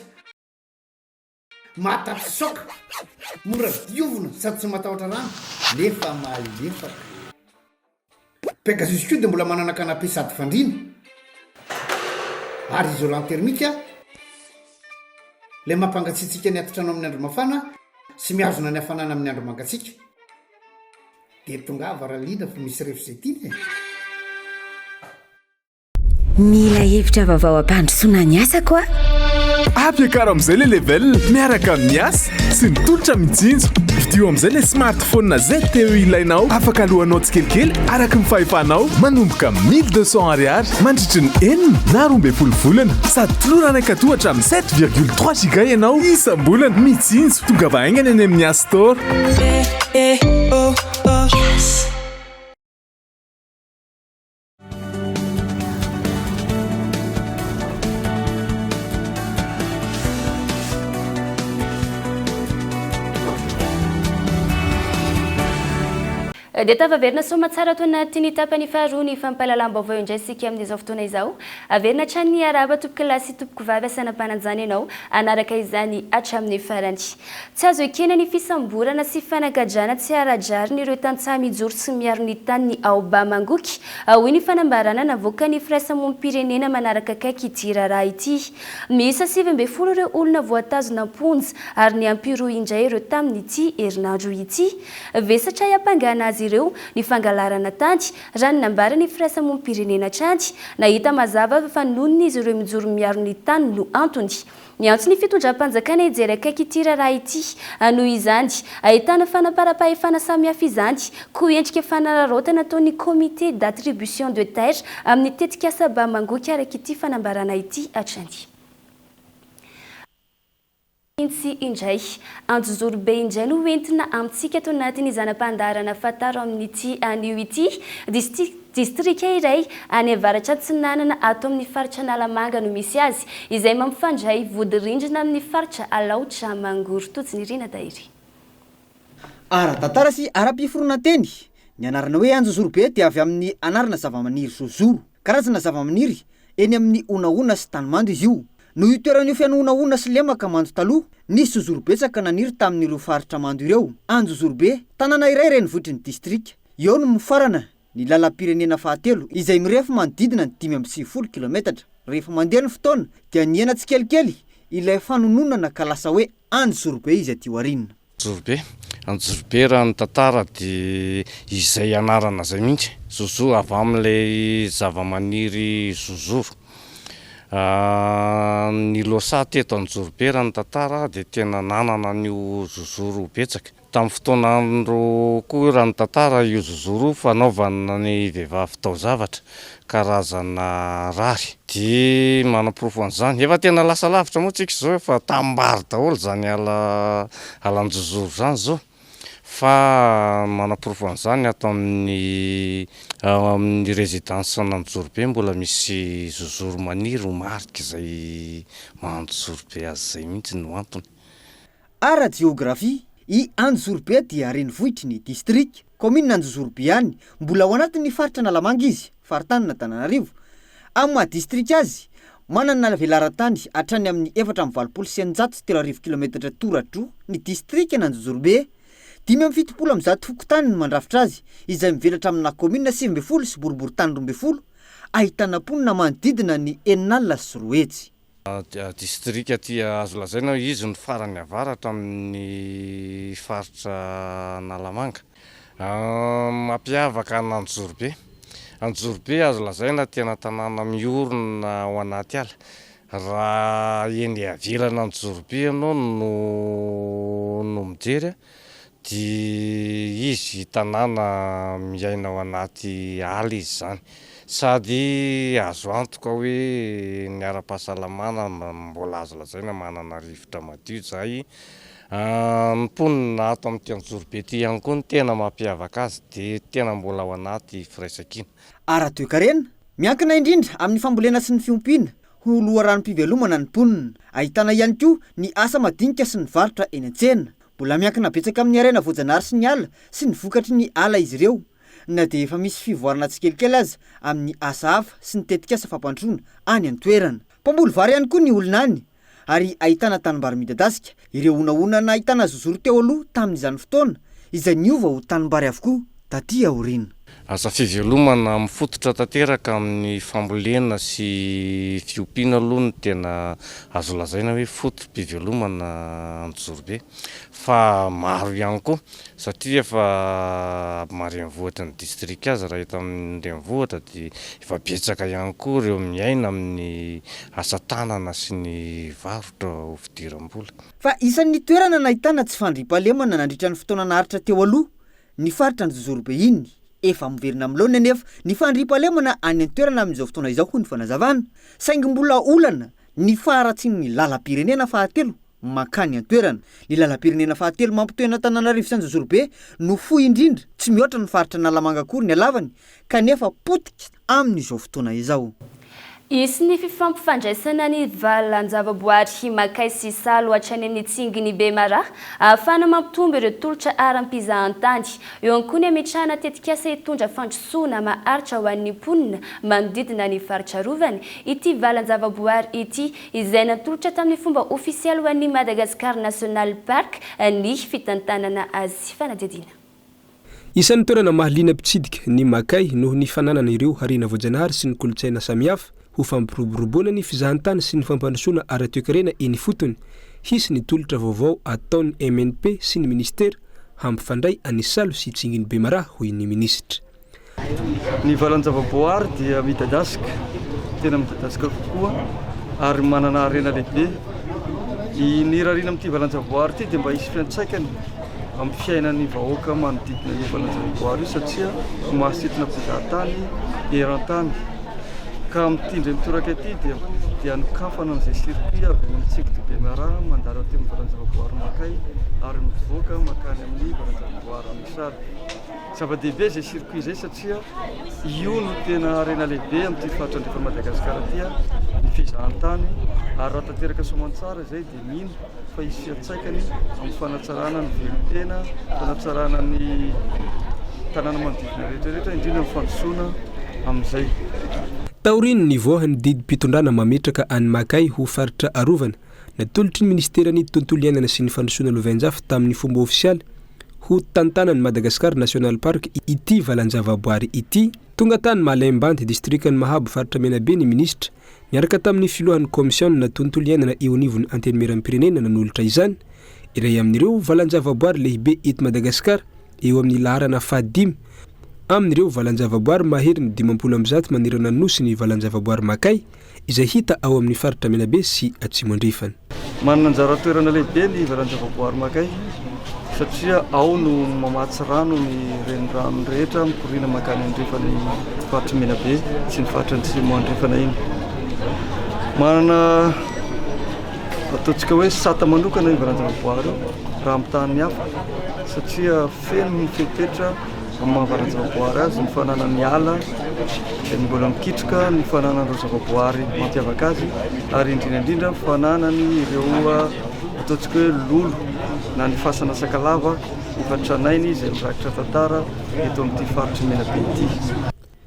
Mahatapy saoka mora diovona sady tsy matahotra rano nefa malefaka Pegasus dia mbola manana canapé sady fandriana ary isolant thermique le mampangatsiatsika ny atotrano amin'ny andro mafana sy miazona ny hafanana amin'ny andro mangatsiaka dia tonga varaliana fa misy refzetiny mila hevitra vaovao ampandrosoana ny asa koa ampiakaro amin'izay le level miaraka amin'ny asa sy ny tolotra mijinjo vidio amin'izay le smartphone zay teo ilainao afaka alohanao tsikelikely araka ny fahefanao manomboka 1200 ariary mandritry ny 4 na 12 volana sady tolorana katohatra amin'ny 7,3 giga ianao isam-bolana mijinjo tonga vahaingana any amin'ny asa store dia tavaverina somatsara to anatin'ny tapany faharoa ny fampahalalam-baovao indray sika amin'izao fotoana izao averina trany araba tompoko lasy tompoko vavy asanam-pananjana ianao anaraka izany hatramin'ny farany tsy azo ekena ny fisamborana sy fanagadrana tsy aradrariny ireo tantsaha mijoro sy miaro ny tany ny aoba mangoky hoy ny fanambarana navoaka ny firaisamonim-pirenena manaraka akaiky ity raharaha ity miisa 7 ireo olona voatazona amponja ary ny ampiro indray ireo tamin'ity herinandro ity vesatra hiampangana azy ireo ny fangalarana tany raha ny nambara ny firaisamonim-pirenena trany nahita mazava fa nonony izy ireo mijoro miaro ny tany no antony ny antony ny fitondram-panjakana ijery akaiky ity raharaha ity noho izany ahitana fanaparam-pahefana samihafa izany koa endrika fanararaotana ataon'ny comité d'attribution de terre amin'ny tetika asaba mangoky araka ity fanambarana ity hatrany Insi indray anjozoro be indray no entina amintsika to anatin'ny zanam-pandarana fataro amin'ity anio ity distrika iray any avaratra Atsinanana ato amin'ny faritra Analamanga no misy azy izay mampifandray vody-rindrina amin'ny faritra Alaotra Mangoro totsy ny rina dairy ara-tantara sy ara-piforona teny ny anarana hoe anjozoro be dia avy amin'ny anarana zavamaniry zozoro karazana zavamaniry eny amin'ny onaona sy tanimando izy io no itoeran'io fianonaona sy lemaka mando taloha nisy zozorobetsaka naniry tamin'ireo faritra mando ireo anjozorobe tanàna iray renivohitr'ny distrika eo no mifarana ny lalam-pirenena fahatelo izay mirefy manodidina ny 5.9 kilometatra rehefa mandeha ny fotoana dia niena tsikelikely ilay fanononana ka lasa hoe anjozorobe izy aty arinina anjozorobe raha ny tantara dia izay anarana zay mihitsy zozoro avy amin'ilay zavamaniry zozoro ny losa teto anjozorobe raha ny tantara dia tena nanana an'io zozoro betsaka tamin'ny fotoanandro koa raha ny tantara io zozoro fanaovana ny vehivavy tao zavatra karazana rary dia manam-porofo an'izany efa tena lasa lavitra moa tsika zao efa tambary daholo zany alan-jozoro zany zao fa manam-porofo an'izany ato amin'ny résidence an'anjozorobe mbola misy zozoro maniry marika izay manjozorobe azy zay mihitsy no antony ara-géographie i anjozorobe dia renivohitry ny distrika commune anjozorobe any mbola ao anatin'ny faritra Analamanga izy faritany Antananarivo amin'ny mahadistrika azy manana velaran-tany hatrany amin'ny 4,930 kilometatra toradro ny distrika n'Anjozorobe 570 fokotany no mandrafitra azy izay mivelatra amina commune 9 sy boriboritany 12 ahitana ponina manodidina ny Enina sy Roetsy distrika ty azo lazaina izy ny farany avaratra amin'ny faritra Analamanga mampiavaka an'Anjozorobe Anjozorobe azo lazaina tena tanàna miorina ao anaty ala raha eny avelana Anjozorobe ianao no mijery dia izy tanàna miaina ao anaty ala izy zany sady azo antoka hoe ny ara-pahasalamana mbola azo lazaina manana rivotra madio zay ny ponina ato amin'ity Anjozorobe ty ihany koa ny tena mampiavaka azy dia tena mbola ao anaty firaisan-kina ara-toekarena miankina indrindra amin'ny fambolena sy ny fiompiana ho loharanom-pivelomana ny ponina ahitana ihany koa ny asa madinika sy ny varotra eny an-tsena mbola miankina betsaka amin'ny arena voajanahary sy ny ala sy ny vokatry ny ala izy ireo na dia efa misy fivoarana tsikelikely aza amin'ny asa hafa sy ny tetikasa fampandroana any an-toerana mpamboly vary ihany koa ny olona any ary ahitana tanimbary midadasika ireo onaonana ahitana zozoro teo aloha tamin'izany fotoana izay niova ho tanimbary avokoa taty aoriana. Asa fivelomana mifototra tanteraka amin'ny fambolena sy fiompiana aloha no tena azo lazaina hoe fotom-pivelomana Antsorobe fa maro ihany koa satria efa Marianivohitra ny distrika azy raha eto amin'ny Renivohitra dia efa betsaka ihany koa ireo miaina amin'ny asa tanana sy ny varotra ho fidiram-bola. Fa isan'ny toerana nahitana tsy fandriam-pahalemana nandritra ny fotoana naharitra teo aloha ny faritra ny Zozorobe iny efa miverina amin'laona nefa ny fandriam-pahalemana any an-toerana amin'izao fotoana izao ho ny fanazavana saingy mbola olana ny faharatsian'ny lalam-pirenena fahatelo makany an-toerana. Ny lalam-pirenena fahatelo mampitoena Antananarivo sy Zozorobe no fohy indrindra tsy mihoatra ny faritra Nalamanga akory ny halavany kanefa potika amin'izao fotoana izao. Isy ny fifampifandraisana ny valan-javaboary Makay sy Salo hatrany amin'ny tsinginy Bemaraha ahafahana mampitombo ireo tolotra aram-pizahantany. Eo ihany koa ny ametrahana tetikasa hitondra fandrosoana maharitra ho an'ny mponina manodidina ny faritra rovany ity valan-javaboary ity izay natolotra tamin'ny fomba ofisialy ho an'ny Madagascar National Park ny fitantanana azy fanadidina. Isan'ny toerana mahaliana mpitsidika ny Makay noho ny fananana ireo harena voajanahary sy ny kolontsaina samihafa ho fampiroboroboana ny fizahantany sy ny fampandrosoana ara-toekarena eny fotony. Hisy ny tolotra vaovao ataon'ny MNP sy ny ministera hampifandray any Salo sy tsinginy Bemaraha hoy ny ministra. Ny valan-javaboary dia midadasika, tena midadasika kokoa ary manana harena lehibe. Ny rarina amin'ity valan-javaboary ity dia mba hisy fiantsaikany amin'ny fiainan'ny vahoaka manodidina ny valan-javaboary io satria mahasitrana mpizahantany eran-tany. Ka mitindra mitoraka ety dia nokafana amin'izay circuit avy amin'ny tsinginy Bemaraha mandalo teo amin'ny valan-javaboary Makay ary mivoaka makany amin'ny valan-javaboary Salo. Zava-dehibe izay circuit izay satria io no tena harena lehibe amin'ity faritra andrefa Madagasikara ity ny fizahantany ary raha tanteraka soamantsara izay dia mino fa hisy fiantsaikany amin'ny fanatsarana ny velon-tena, fanatsarana ny tanàna manodidina rehetrarehetra indrindra ny fandrosoana amin'izay. Taoriny ny voahany didim-pitondrana mametraka any Makay ho faritra arovana natolotry ny ministerany tontolo iainana sy ny fandrosoana lovainjafy tamin'ny fomba ofisialy ho tantanan'ny Madagascar National Park ity valan-javaboary ity. Tonga tany Malembanty distrikany Mahabo faritra Menabe ny ministra miaraka tamin'ny filohan'ny komisiona tontolo iainana eo anivon'ny antenimieram-pirenena nanolotra izany. Iray amin'ireo valan-javaboary lehibe eto Madagasikara eo amin'ny laharana fahadimy. Amin'ireo valan-javaboary maheriny 50 manerana ny nosy ny valan-javaboary Makay izay hita ao amin'ny faritra Menabe sy Atsimo andrefana. Manana anjara toerana lehibe ny valan-javaboary Makay satria ao no mamatsy rano ny renirano rehetra mikorina makany andrefana ny faritra Menabe sy ny faritra Atsimo andrefana iny. Manana ataontsika hoe sata manokana ny valan-javaboary raha amin'ny tany hafa satria feno ny fepetra amin'ny valan-javaboary azy ny fananany ny ala dia ny mbola mikitroka ny fananan'ireo zavaboary mampiavaka azy ary indrindrandrindra fananany ireo ataontsika hoe lolo na ny fasana sakalava efatranainy izay mirakitra tantara eto amin'ity faritra Menabe ity.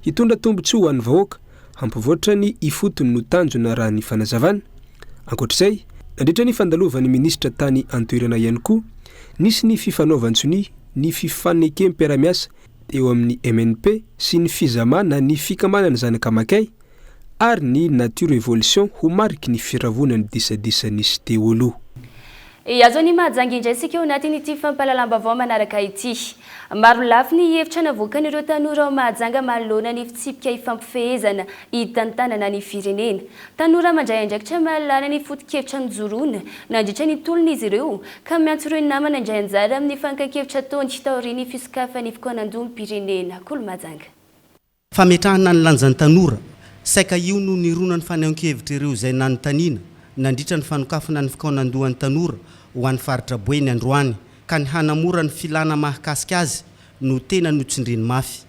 Hitondra tombontsoa ho an'ny vahoaka hampivoatra ny ifotony no tanjona raha ny fanazavana. Ankoatr'izay, nandritra ny fandalovan'ny ministra tany antoerana ihany koa nisy ny fifanaovantsony ny fifanekem-piaramiasa eo amin'ny MNP sy ny fizamana ny fikamanana zanaka Makay ary ny Nature Evolution ho mariky ny firavonany disadisa nisy teo aloha. Azo ny mahajanga indray sika eo anatin'ity fampahalalam-baovao manaraka ity. Maro lafy ny hevitra navoakan'ireo tanora ao mahajanga manoloana ny fitsipika hifampifehezana hitantanana ny firenena. Tanora mandray andraikitra mahalana ny foto-kevitra nijoroana nandritra ny tolona izy ireo ka miantso ireo namana indray anjara amin'ny fankakevitra ataony taoriany fisokafan'ny fikoanandon'ny pirenena. Kolo mahajanga. Fametrahana ny lanjan'ny tanora saika io no nironany fanehoan-kevitra ireo izay nanontaniana nandritra ny fanokafana ny fikoanandohan'ny tanora ho an'ny faritra Boeny androany ka ny hanamora ny filana mahakasika azy no tena notsindriny mafy.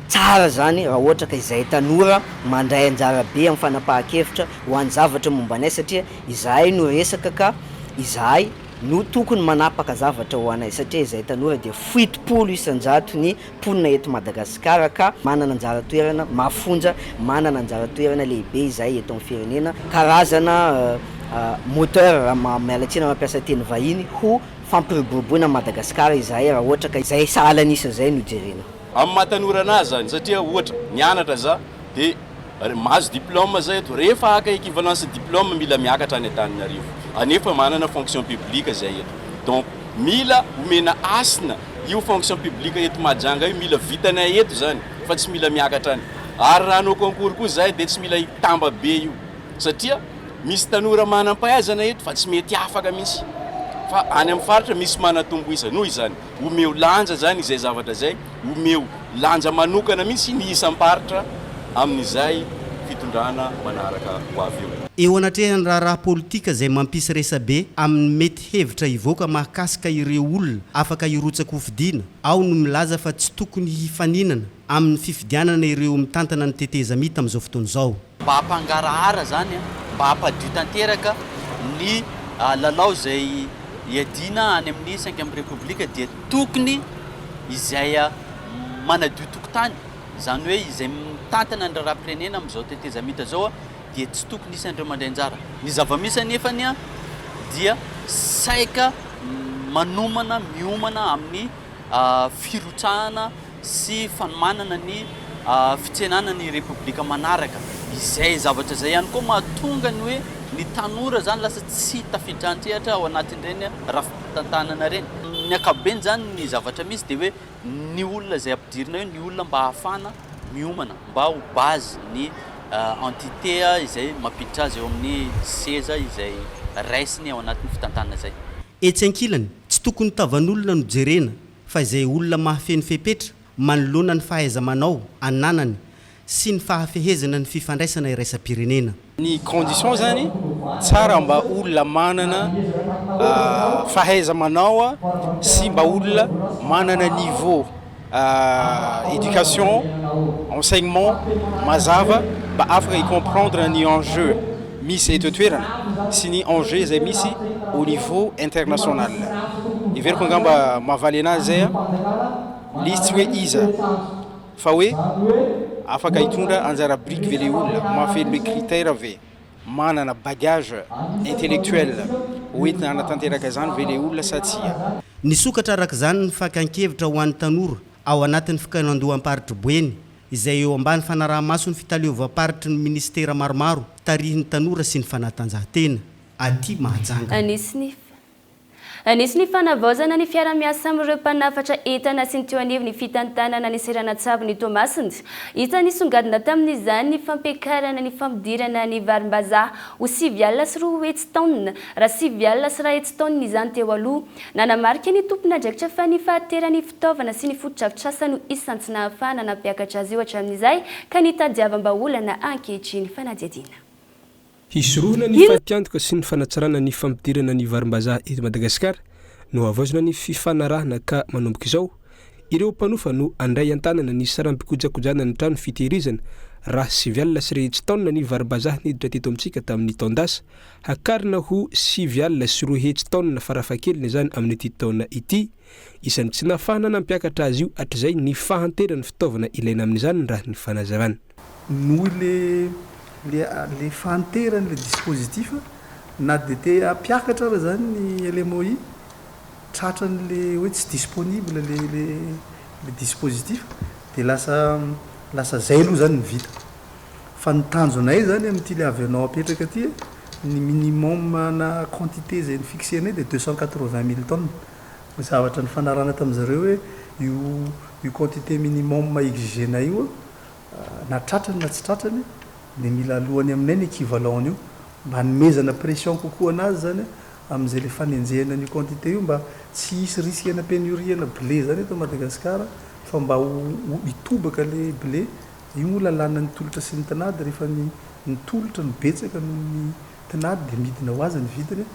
Tsara zany raha ohatra ka izay tanora mandray anjara be amin'ny fanapahan-kevitra ho an'ny zavatra mombanay satria izahay no resaka ka izahay no tokony manapaka zavatra ho anay satria izay tanora dia fitopolo isan-jato ny mponina eto Madagasikara ka manana anjara toerana mafonja, manana anjara toerana lehibe izahay eto amin'ny firenena, karazana moteur mialatsina mampiasa teny vahiny ho fampiroboroboina Madagasikara izahay raha ohatra ka izay sahala anisa zay no jerena amin'ny matanora anazy zany satria ohatra mianatra za de mahazo diplôme zay eto rehefa haka équivalence diplôme mila miakatra any Antananarivo anefa manana fonction publique zay eto donc mila omena asina io fonction publique eto Mahajanga io mila vitanay eto zany fa tsy mila miakatra any ary raha no concours koa zay de tsy mila hitamba be io satria misy tanora manam-pahaizana eto fa tsy mety afaka mihitsy fa any amin'ny faritra misy manatombo isa noho izany omeo lanja zany izay zavatra zay omeo lanja manokana mihitsy ny isam-paritra amin'izay fitondrana manaraka ho avy eo anatrehany raha politika zay mampisy resabe amin'ny mety hevitra ivoaka mahakasika ireo olona afaka irotsaka hofidiana ao no milaza fa tsy tokony hifaninana amin'ny fifidianana ireo mitantana ny teteza mita amin'izao fotoana izao mba hampangarahara zany mba hampadio tanteraka ny lalao zay iadina any amin'ny 5e République dia tokony izay manadio tokotany zany hoe izay mitantana ny rahapirenena amin'izao teteza mita zao dia tsy tokony isandreo mandray anjara ny zava-misy anefany dia saika manomana miomana amin'ny firotsahana sy fanomanana ny fitsenana ny Republika manaraka izay zavatra zay ihany koa mahatonga ny hoe ny tanora zany lasa tsy tafidrantsehatra ao anatin'ireny rafitantanana reny ny ankapobeny zany ny zavatra misy dia hoe ny olona zay ampidirina io ny olona mba hahafana miomana mba ho base ny entité izay mampiditra azy eo amin'ny seza izay raisiny ao anatin'ny fitantanana zay etsy ankilany tsy tokony tavan'olona no jerena fa izay olona mahafeny fepetra manoloana ny fahaiza-manao ananany sy ny fahafehezana ny fifandraisana iraisam-pirenena ny condition zany tsara mba olona manana fahaiza-manao sy mba olona manana niveau éducation enseignement mazava mba afaka icomprendre ny enjeu misy eto toerana sy ny enjeu izay misy au niveau international iveriko angamba mahavaly anazy zay lisy tsy hoe iza fa hoe afaka hitondra anjara brique ve le olona mahafeno le critère ve manana bagage intellectuel hoentina anatanteraka zany ve le olona satsia ny sokatra araka zany ny fakan-kevitra ho an'ny tanora ao anatin'ny fikanandoham-paritra Boeny izay eo ambany fanaraha-maso ny fitaleovam-paritry ny ministera maromaro tarihin'ny tanora sy ny fanatanjahantena Aty Mahajanga Anisy ny fanavaozana ny fiara-miasa amin'ireo mpanafatra entana sy ny teo anivo ny fitantanana ny Seranatsabo ny Toamasina. Hita nisongadina tamin'izany ny fampiakarana ny famodirana ny varim-bazaha ho 9 alina sy 2 hetsy taonina raha 9 alina sy 1 hetsy taonina izany teo aloha. Nanamarika ny tompona andraikitra fa ny fahaterany fitaovana sy ny fotodrafitrasa no isan'ny tsy nahafahana nampiakatra azy io hatramin'izay ka nitadiavam-baolana ankehitriny fanadiadiana. Hisoroana ny fatiantoka sy ny fanatsarana ny fampidirana ny varim-bazaha eto Madagasikara no avaozana ny fifanarahana ka manomboka izao ireo mpanofa no andray an-tanana ny saram-pikojakojana ny trano fitehirizana raha 9 alina sy 2 hetsy taonina ny varim-bazaha niditra teto amintsika tamin'ny taondasa hakarina ho 9 alina sy 2 hetsy taonina farafahakeliny zany amin'ity taona ity isan'ny tsy nahafahana nampiakatra azy io hatr'izay ny fahanterany fitaovana ilaina amin'izany raha ny fanazavana le fahanterany le dispositif na de te ampiakatra raha zany ny LMOI tratrany le hoe tsy disponible le dispositif de lasa zay aloha zany ny vita fa ny tanjonay zany amin'ity le avy anao apetraka aty ny minimum na quantité zay ny fixenay de 280 000 tonnes zavatra ny fanarana tamin'zareo hoe io quantité minimum exigénay io na tratrany na tsy tratrany de mila alohany aminay ny équivalent io mba nomezana pression kokoa anazy zany amin'izay le fanenjehana ny quantité io mba tsy hisy risque na pénurie na blé zany eto Madagasikara fa mba hitobaka le blé io moa lalàna ny tolotra sy ny tanady rehefa ny tolotra ny betsaka no ny tanady de midina ho azy ny vidiny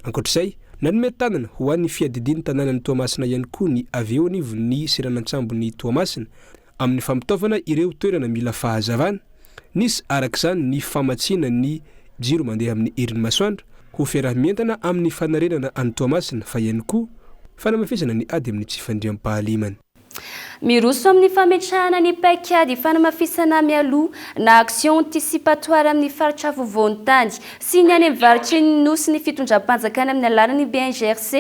ankoatr'izay nanome tanana ho an'ny fiadidiny tanànan'ny Toamasina ihany koa ny avy eo anivon'ny Seranatsabo ny Toamasina amin'ny fampitaovana ireo toerana mila fahazavana nisy arak'izany ny famatsiana ny jiro mandeha amin'ny herin'ny masoandro ho fiarah-mientana amin'ny fanarenana any Toamasina fa ihany koa fanamafisana ny ady amin'ny tsy fandriam-pahalimana. miroso amin'ny fametrahana ny paikady fanamafisana mialoha na action anticipatoire amin'ny faritra vovoan'ny tany sy ny any amin'ny varotra ny nosy ny fitondram-panjakana amin'ny alalan'ny BNGRC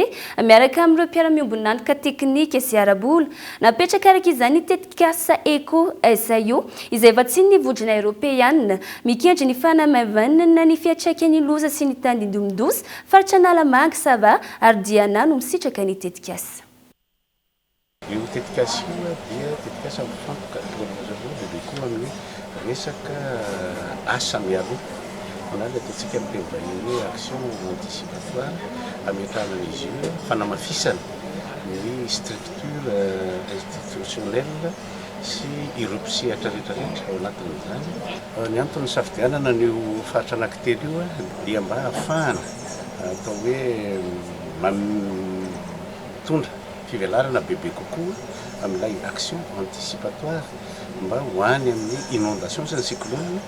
miaraka amin'ireo mpiara-miombonantoka teknika sy arabola napetraka araka izany tetikasa eco SIO izay vatsiny ny vodrina européenne mikendry ny fanamavanana ny fiatraikany loza sy ny tandindomindosy faritra Analamanga Sava ary Diana no misitraka ny tetikasa. Io tetikasa io dia tetikasa mifantoka bebe koa amin'ny resaka asa mialoha na le ataontsika amin'ny teny hoe action anticipatoire ametrahana izy io fanamafisana ny structure institutionnelle sy ireo mpisehatra rehetrarehetra ao anatin'izany. Ny antony safidianana n'io faritra anankitelo io dia mba ahafahana atao hoe mitondra fivelarana bebe kokoa amin'ilay action anticipatoire mba hoany amin'ny inondation sy ny cyclone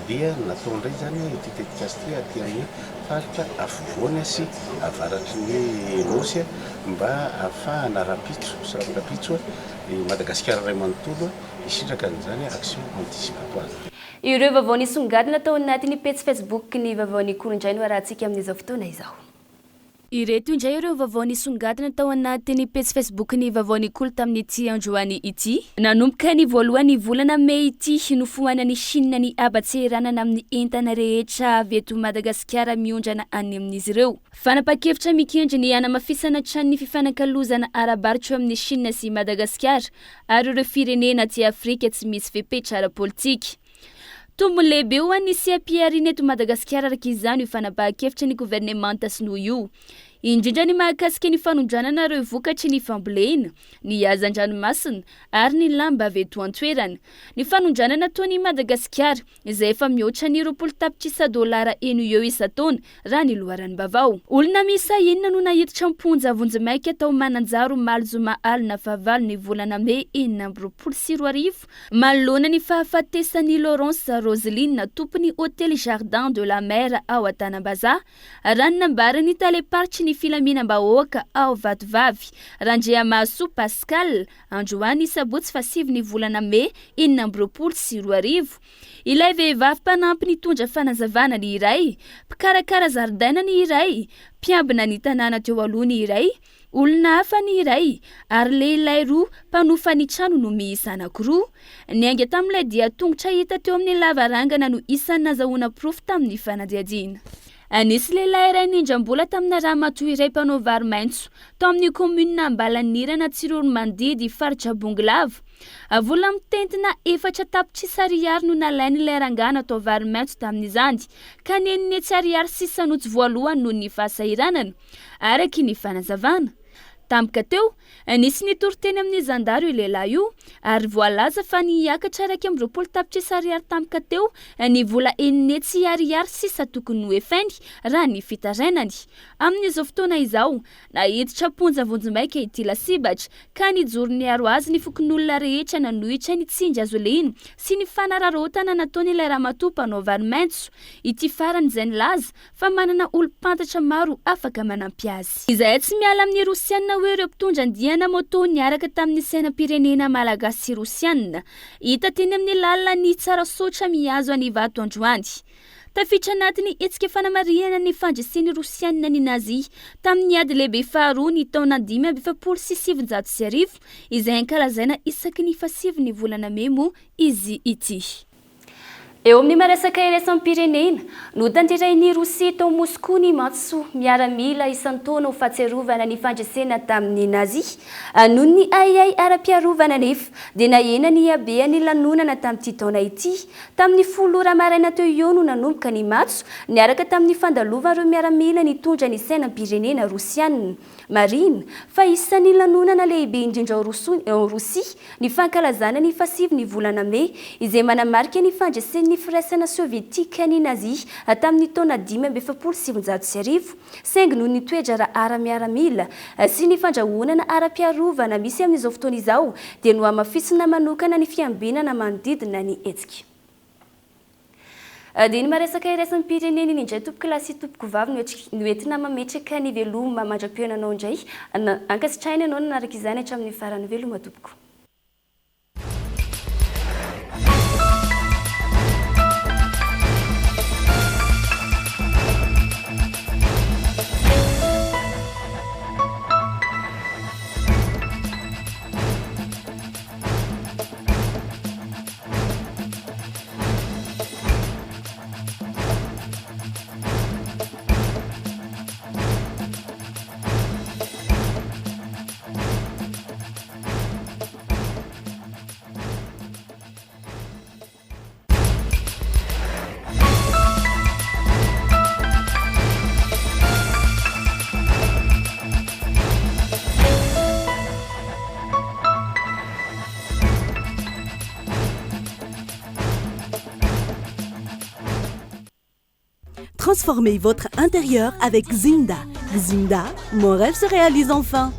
dia nataondray zany ity tetikasa ty aty amin'ny faritra afovoany sy avaratry ny nosy mba ahafahana rapitso sy rapitso i Madagasikara ray manontolo isitraka an'izany action anticipatoire. Ireo vaovao nisongadina tao anatin'ny page Facebook ny vaovao ny korondraino arahantsika amin'izao fotoana izao. Ireto indray ireo vaovao nisongadina tao anatin'ny page Facebook ny vaovao ny kolo tamin'ity androany ity. Nanomboka ny voalohany volana Mey ity nofoana ny Chine ny abatseranana amin'ny entana rehetra avy eto Madagasikara miondrana any amin'izy ireo. Fanapa-kevitra mikendry ny hanamafisana trano ny fifanankalozana arabaritra amin'ny Chine sy Madagasikara ary ireo firenena aty Afrika tsy misy fepetra ara-politika. Tombo lehibe ho an'ny siapiarina eto Madagasikara araka izany io fanapa-kevitra ny gouvernemanta sinoa io. Indrindra ny mahakasika ny fanondranana ireo vokatry ny fambolena, ny hazan-dranomasina ary ny lamba avy eto an-toerana. Ny fanondranana toy Madagasikara izay efa mihoatra ny $100 eno eo isan-taona raha ny loharan-bavao. Olona miisa enina no nahitatra mponja vonjy-maika tao Mananjaro Malzoma alina fahavalo ny volana Mey 2024 manoloana ny fahafatesan'ny Laurence Roseline tompony Hôtel Jardin de la Mer ao Antanambazaha raha nambarany taleparitry ny filaminam-bahoaka ao Vatovavy Randriamaso Pascal androany sabotsy fasivy ny volana Mey 2024. Ilay vehivavy mpanampy nitondra fanazavana ny iray, mpikarakara zaridaina ny iray, mpiambina ny tanàna teo aloha ny iray, olona hafa ny iray ary lehilahy roa mpanofa ny trano no miisa anankiroa. Ny ainga tamin'ilay dia tongotra hita teo amin'ny lavarangana no isan'ny nazahoana profy tamin'ny fanadihadiana. Anisy lehilahy iray nindram-bola tamina ramatoa iray mpanao vary maitso tao amin'ny komuna Ambalanirana Tsiroro Mandidy faritra Bonglava. Vola mitentina 4 tapitrisa ariary no nalainy ilay rangana tao vary maitso tamin'izany ka nenitsy ariary sy sanotsy voalohany noho ny fahasahiranana araky ny fanazavana. Tampoka teo, nisy nitoroteny amin'ny zandaro lehilahy io ary voalaza fa niakatra araiky amin'ny 20 tapitrisa ariary tampoka teo ny vola enitsy ariary sisa tokony ho efainy raha ny fitarainany. Amin'izao fotoana izao, nahiditra mponja vonjy-maika ity lasibatra ka nijoro niaro azy ny fokon'olona rehetra nanohitra ny tsingy azo lehiny sy ny fanararaotana nataony ilay ramatoa mpanao vary maitso. Ity farany izay nilaza fa manana olo-pantatra maro afaka manampy azy. Izay tsy miala amin'ny Rosiana hoe ireo mpitondra andiana moto niaraka tamin'ny sainam-pirenena malagasy sy Rosiana hita teny amin'ny lalana ny tsara sotra mihazo any vato androany. Tafitra anatin'ny hetsika fanamariana ny fandresen'ny Rosiana ny Nazi tamin'ny ady lehibe faharoa ny taona 1970 izay ankalazaina isaky ny fasivo ny volana Mey moa izy ity. Eo amin'ny maresaka iraisam-pirenena no tanterain'ny Rosia tao Moscou ny Matso miaramila isan-taona ho fahatsiarovana ny fandresena tamin'ny Nazi noho ny ayay ara-piarovana nefa dia nahena ny habeany lanonana tamin'ity taona ity. Tamin'ny 10 ora maraina teo eo no nanomboka ny Matso niaraka tamin'ny fandalovan'ireo miaramila nitondra ny sainam-pirenena Rosiana. Marina fa isan'ny lanonana lehibe indrindra ao Rosia ny fankalazana ny fasivo ny volana Mey izay manamarika ny fandresen'ny firaisana sovietika ny Nazi tamin'ny taona 1970 saingy noho ny toedrara ara-miaramila sy ny fandrahonana ara-piarovana misy amin'izao fotoana izao dia no hamafisina manokana ny fiambinana manodidina ny hetsika. Dia ny maresaka iraisam-pirenena iny indray tompoko lasy tompoko vavy no entina mametraka ny veloma mandram-pionanao indray ankasitrahina ianao nanaraka izany hatramin'ny farany veloma tompoko. Transformez votre intérieur avec Zinda. Zinda, mon rêve se réalise enfin.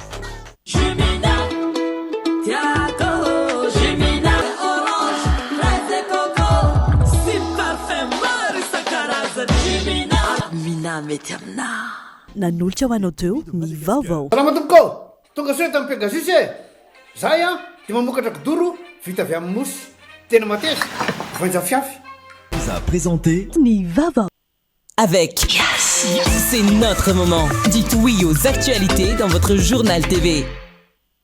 Nanolotra ho anao teo ny vaovao. Salama tompoko, tonga soa tamin'ny Pegasus e. Zahay dia mamokatra kidoro vita avy amin'ny mosy. Tena mateza, voanja fiafy. Vous a présenté Ny vaovao. avec c'est notre moment. Dites oui aux actualités dans votre journal TV.